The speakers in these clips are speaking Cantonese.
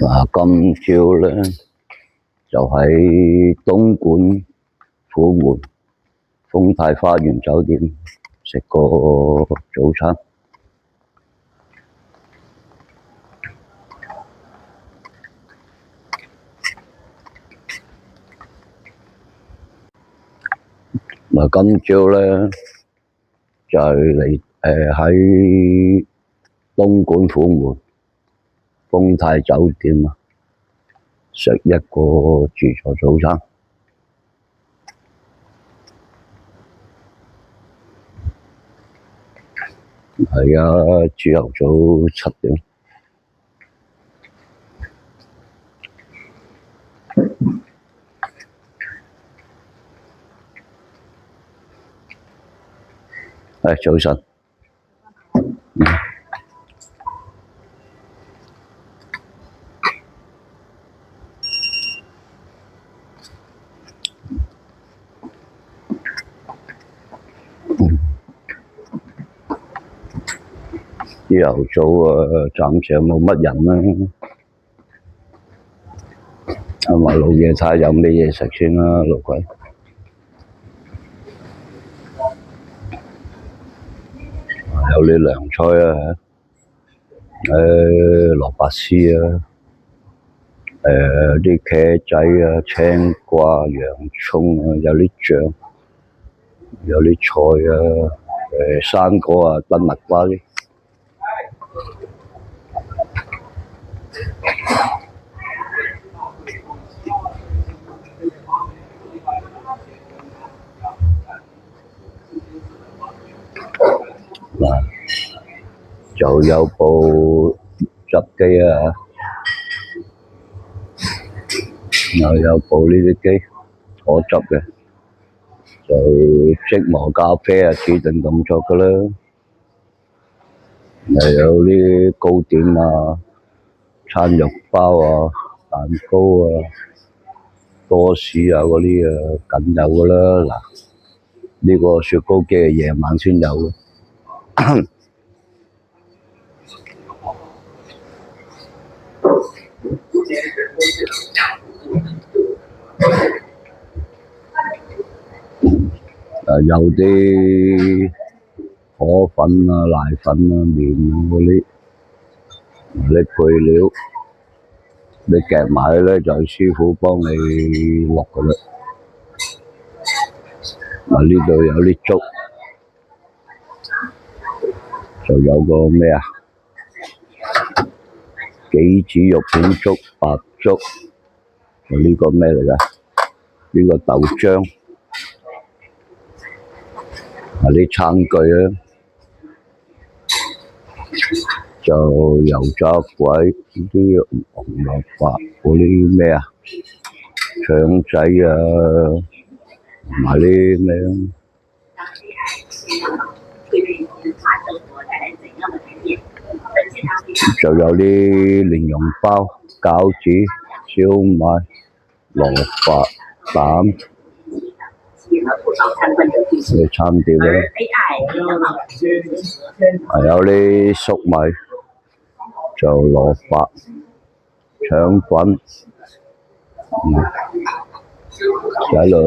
今朝咧就喺東莞虎門豐泰花園酒店食個早餐。今朝咧就嚟喺東莞虎門豐泰酒店食一個自助早餐。係啊，朝頭早7點。早晨。朝頭早暫時冇乜人啦，老嘢睇下有咩嘢食先啦，老鬼。有啲涼菜啊，蘿蔔絲啊，啲茄仔啊、青瓜、洋葱啊，有啲醬，有啲菜啊，生果啊、燉蜜瓜啲。就有部汁機啊，又有部呢啲機可汁嘅，就即磨咖啡啊，指定動作㗎啦。又有啲糕點啊、餐肉包啊、蛋糕啊、多士啊嗰啲梗有㗎啦。嗱，呢個雪糕機係夜晚先有嘅。有啲河粉啊、奶粉啊、麵嗰啲配料，你夾埋咧就師傅幫你落㗎啦。呢度有啲粥，就有個咩杞子肉片粥、白粥，呢個咩嚟㗎？呢個豆漿。啲餐具就油炸鬼、啲紅蘿蔔嗰啲咩腸仔啊，同埋啲咩就有啲蓮蓉包、餃子、燒賣、蘿蔔蛋。啲餐碟咧，有啲粟米，就蘿蔔、腸粉，喺度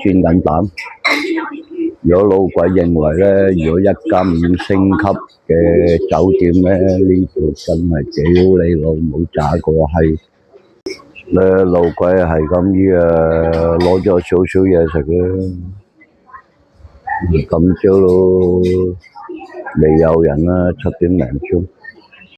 煎緊蛋。如果老鬼認為咧，如果一間5星級嘅酒店咧，呢度真係屌你老母炸個閪！老鬼係咁攞咗少少嘢食啦。今朝未有人啦，7點零鐘。